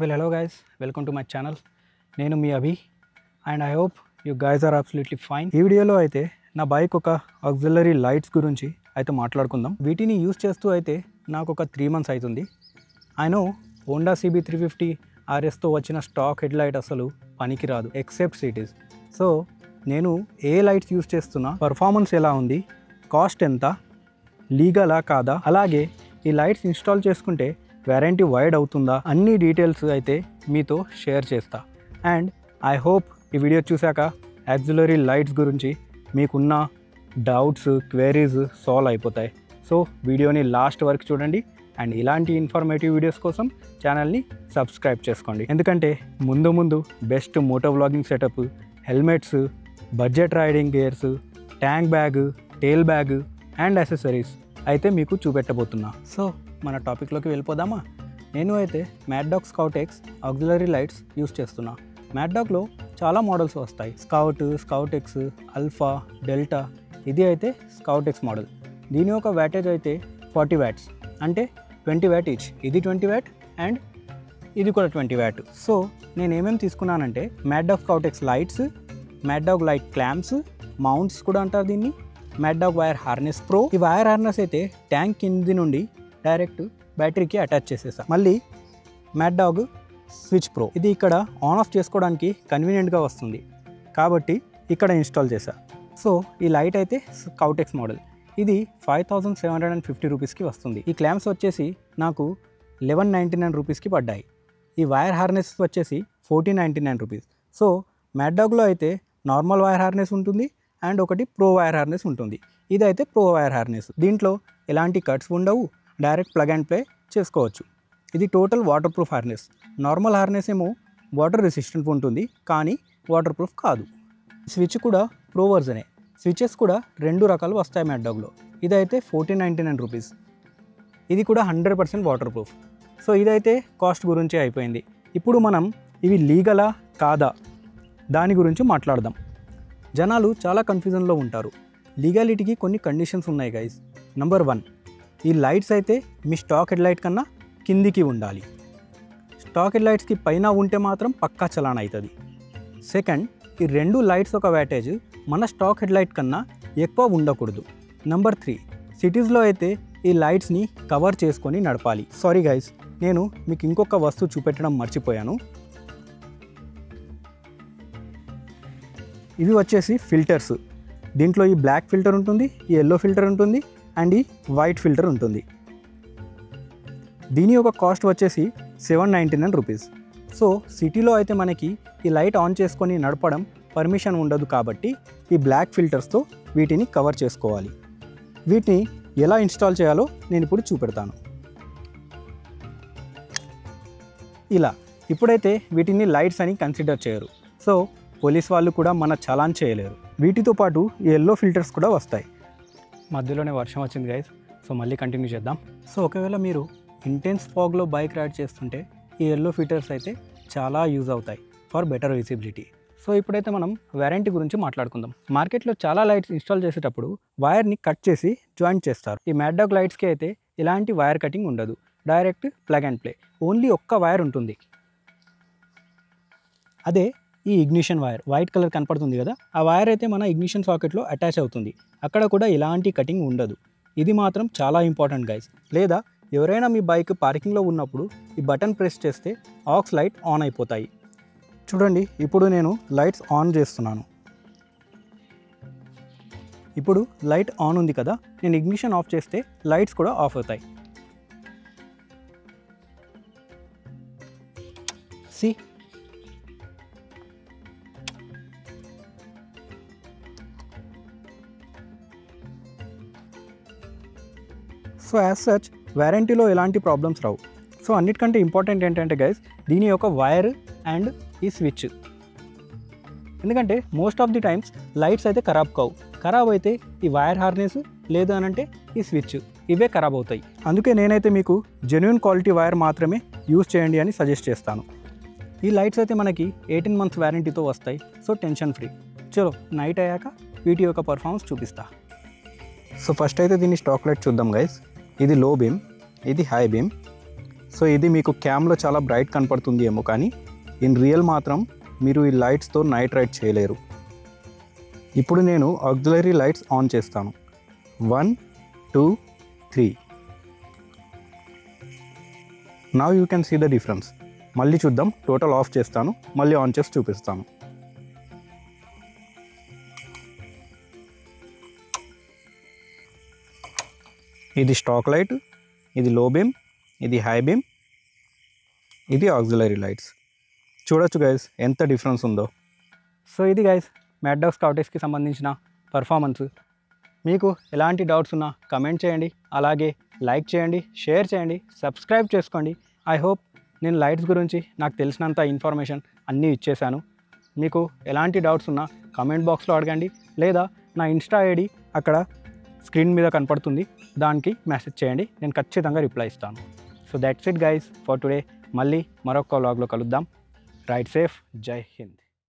Well, hello guys, welcome to my channel. నేను మీ Abhi and I hope you guys are absolutely fine. ఈ వీడియోలో అయితే నా బైక్ ఒక ఆక్సిలరీ లైట్స్ గురించి అయితే మాట్లాడుకుందాం. వీటిని యూస్ చేస్తూ అయితే నాకు ఒక 3 months అవుతుంది. ఐ నో హోండా CB350 RSతో వచ్చిన స్టాక్ హెడ్ లైట్ అసలు పనికిరాదు ఎక్సెప్ట్ సిటీస్. సో నేను ఏ లైట్స్ యూస్ చేస్తున్నా, పర్ఫార్మెన్స్ ఎలా ఉంది, కాస్ట్ ఎంత, లీగలా కాదా, అలాగే ఈ లైట్స్ ఇన్స్టాల్ చేసుకుంటే వారంటీ వైడ్ అవుతుందా, అన్ని డీటెయిల్స్ అయితే మీతో షేర్ చేస్తా. అండ్ ఐ హోప్ ఈ వీడియో చూశాక ఆక్సిలరీ లైట్స్ గురించి మీకున్న డౌట్స్, క్వెరీస్ సాల్వ్ అయిపోతాయి. సో వీడియోని లాస్ట్ వరకు చూడండి అండ్ ఇలాంటి ఇన్ఫర్మేటివ్ వీడియోస్ కోసం ఛానల్ని సబ్స్క్రైబ్ చేసుకోండి. ఎందుకంటే ముందు best moto vlogging setup, helmets, budget riding gears, tank bag, tail bag and accessories అయితే మీకు చూపెట్టబోతున్నా. సో మన టాపిక్లోకి వెళ్ళిపోదామా. నేను అయితే mad dog scout X auxiliary lights use చేస్తున్నా. మ్యాడ్ డాగ్లో చాలా మోడల్స్ వస్తాయి, స్కౌట్ ఎక్స్, ఆల్ఫా, డెల్టా. ఇది అయితే స్కౌట్ ఎక్స్ మోడల్. దీని యొక్క వ్యాటేజ్ అయితే 40 watts, అంటే 20 watt ఈచ్. ఇది 20 watt అండ్ ఇది కూడా 20 watt. సో నేను ఏమేమి తీసుకున్నానంటే mad dog scout X lights, mad dog light clamps, mounts కూడా అంటారు దీన్ని, mad dog wire harness pro. ఈ వైర్ హార్నెస్ అయితే ట్యాంక్ కింది నుండి డైరెక్ట్ బ్యాటరీకి అటాచ్ చేసేసా. మళ్ళీ మ్యాడ్ డాగ్ స్విచ్ ప్రో, ఇది ఇక్కడ ఆన్ ఆఫ్ చేసుకోవడానికి కన్వీనియంట్గా వస్తుంది కాబట్టి ఇక్కడ ఇన్స్టాల్ చేశా. సో ఈ లైట్ అయితే స్కౌట్ ఎక్స్ మోడల్. ఇది 5750 రూపీస్కి వస్తుంది. ఈ క్లాంప్స్ వచ్చేసి నాకు 1199 రూపీస్కి పడ్డాయి. ఈ వైర్ హార్నెస్ వచ్చేసి 1499 రూపీస్. సో మ్యాడ్ డాగ్లో అయితే నార్మల్ వైర్ హార్నెస్ ఉంటుంది అండ్ ఒకటి ప్రో వైర్ హార్నెస్ ఉంటుంది. ఇదైతే ప్రో వైర్ హార్నెస్. దీంట్లో ఎలాంటి కట్స్ ఉండవు, డైరెక్ట్ ప్లగ్ అండ్ ప్లే చేసుకోవచ్చు. ఇది total water proof harness. Normal harness ఏమో వాటర్ రెసిస్టెంట్ ఉంటుంది కానీ వాటర్ ప్రూఫ్ కాదు. స్విచ్ కూడా ప్రో వర్జనే. స్విచెస్ కూడా 2 రకాలు వస్తాయి మ్యాడ్ డాగ్లో. ఇదైతే 1499 రూపీస్. ఇది కూడా 100% వాటర్ ప్రూఫ్. సో ఇదైతే కాస్ట్ గురించే అయిపోయింది. ఇప్పుడు మనం ఇవి లీగలా కాదా దాని గురించి మాట్లాడదాం. జనాలు చాలా కన్ఫ్యూజన్లో ఉంటారు. లీగాలిటీకి కొన్ని కండిషన్స్ ఉన్నాయి గైస్. నెంబర్ 1, ఈ లైట్స్ అయితే మీ స్టాక్ హెడ్ లైట్ కన్నా కిందికి ఉండాలి. స్టాక్ హెడ్ లైట్స్కి పైన ఉంటే మాత్రం పక్కా చలాన్ అవుతుంది. సెకండ్, ఈ 2 లైట్స్ ఒక వ్యాటేజ్ మన స్టాక్ హెడ్ లైట్ కన్నా ఎక్కువ ఉండకూడదు. నెంబర్ 3, సిటీస్లో అయితే ఈ లైట్స్ని కవర్ చేసుకొని నడపాలి. సారీ గైస్, నేను మీకు ఇంకొక వస్తువు చూపెట్టడం మర్చిపోయాను. ఇవి వచ్చేసి ఫిల్టర్స్. దీంట్లో ఈ బ్లాక్ ఫిల్టర్ ఉంటుంది, ఈ ఎల్లో ఫిల్టర్ ఉంటుంది అండ్ ఈ వైట్ ఫిల్టర్ ఉంటుంది. దీని యొక్క కాస్ట్ వచ్చేసి 799 రూపీస్. సో సిటీలో అయితే మనకి ఈ లైట్ ఆన్ చేసుకొని నడపడం పర్మిషన్ ఉండదు కాబట్టి ఈ బ్లాక్ ఫిల్టర్స్తో వీటిని కవర్ చేసుకోవాలి. వీటిని ఎలా ఇన్స్టాల్ చేయాలో నేను ఇప్పుడు చూపెడతాను. ఇలా ఇప్పుడైతే వీటిని లైట్స్ అని కన్సిడర్ చేయరు. సో పోలీస్ వాళ్ళు కూడా మన చలాన్ చేయలేరు. వీటితో పాటు ఈ ఎల్లో ఫిల్టర్స్ కూడా వస్తాయి. మధ్యలోనే వర్షం వచ్చింది గైస్, సో మళ్ళీ కంటిన్యూ చేద్దాం. సో ఒకవేళ మీరు ఇంటెన్స్ ఫాగ్లో బైక్ రైడ్ చేస్తుంటే ఈ ఎల్లో ఫిల్టర్స్ అయితే చాలా యూజ్ అవుతాయి ఫర్ బెటర్ విజిబిలిటీ. సో ఇప్పుడైతే మనం వారంటీ గురించి మాట్లాడుకుందాం. మార్కెట్లో చాలా లైట్స్ ఇన్స్టాల్ చేసేటప్పుడు వైర్ని కట్ చేసి జాయింట్ చేస్తారు. ఈ మ్యాడ్ డాగ్ లైట్స్కి అయితే ఇలాంటి వైర్ కటింగ్ ఉండదు, direct plug and play. Only ఒక్క వైర్ ఉంటుంది. అదే ఈ ఇగ్నిషన్ వైర్ వైట్ కలర్ కనపడుతుంది కదా, ఆ వైర్ అయితే మన ఇగ్నిషన్ సాకెట్లో అటాచ్ అవుతుంది. అక్కడ కూడా ఎలాంటి కటింగ్ ఉండదు. ఇది మాత్రం చాలా ఇంపార్టెంట్ గైస్. లేదా ఎవరైనా మీ బైక్ పార్కింగ్లో ఉన్నప్పుడు ఈ బటన్ ప్రెస్ చేస్తే ఆక్స్ లైట్ ఆన్ అయిపోతాయి. చూడండి, ఇప్పుడు నేను లైట్స్ ఆన్ చేస్తున్నాను. ఇప్పుడు లైట్ ఆన్ ఉంది కదా, నేను ఇగ్నిషన్ ఆఫ్ చేస్తే లైట్స్ కూడా ఆఫ్ అవుతాయి. సి సో యాజ్ సచ్ వారంటీలో ఎలాంటి ప్రాబ్లమ్స్ రావు. సో అన్నిటికంటే ఇంపార్టెంట్ ఏంటంటే గైస్, దీని యొక్క వైర్ అండ్ ఈ స్విచ్. ఎందుకంటే most of the times lights అయితే ఖరాబ్ కావు. ఖరాబ్ అయితే ఈ వైర్ హార్నెస్, లేదు అని అంటే ఈ స్విచ్, ఇవే ఖరాబ్ అవుతాయి. అందుకే నేనైతే మీకు జెన్యూన్ క్వాలిటీ వైర్ మాత్రమే యూజ్ చేయండి అని సజెస్ట్ చేస్తాను. ఈ లైట్స్ అయితే మనకి 18 months వారంటీతో వస్తాయి. So tension free. చలో నైట్ అయ్యాక వీటి యొక్క పర్ఫార్మెన్స్ చూపిస్తా. సో ఫస్ట్ అయితే దీన్ని స్టాక్ లైట్ చూద్దాం గైస్. ఇది లో బీమ్, ఇది హై బీమ్. సో ఇది మీకు క్యామ్లో చాలా బ్రైట్ కనపడుతుంది ఏమో, కానీ ఇన్ రియల్ మాత్రం మీరు ఈ లైట్స్తో నైట్ రైడ్ చేయలేరు. ఇప్పుడు నేను ఆక్సిలరీ లైట్స్ ఆన్ చేస్తాను. 1 2 3. Now you can see the difference. మళ్ళీ చూద్దాం. టోటల్ ఆఫ్ చేస్తాను, మళ్ళీ ఆన్ చేసి చూపిస్తాను. ఇది స్టాక్ లైట్, ఇది లో బీమ్, ఇది హై బీమ్, ఇది ఆక్సిలరీ లైట్స్. చూడొచ్చు గైస్ ఎంత డిఫరెన్స్ ఉందో. సో ఇది గైస్ మ్యాడ్ డాగ్ స్కౌటెక్స్కి సంబంధించిన పర్ఫార్మెన్స్. మీకు ఎలాంటి డౌట్స్ ఉన్నా కమెంట్ చేయండి, అలాగే లైక్ చేయండి, షేర్ చేయండి, సబ్స్క్రైబ్ చేసుకోండి. ఐ హోప్ నేను లైట్స్ గురించి నాకు తెలిసినంత ఇన్ఫర్మేషన్ అన్నీ ఇచ్చేసాను. మీకు ఎలాంటి డౌట్స్ ఉన్నా కమెంట్ బాక్స్లో అడగండి, లేదా నా ఇన్స్టా ఐడి అక్కడ స్క్రీన్ మీద కనపడుతుంది, దానికి మెసేజ్ చేయండి, నేను ఖచ్చితంగా రిప్లై ఇస్తాను. So that's it guys for today. మళ్ళీ మరొక వ్లాగ్లో కలుద్దాం. Ride safe. జై హింద్.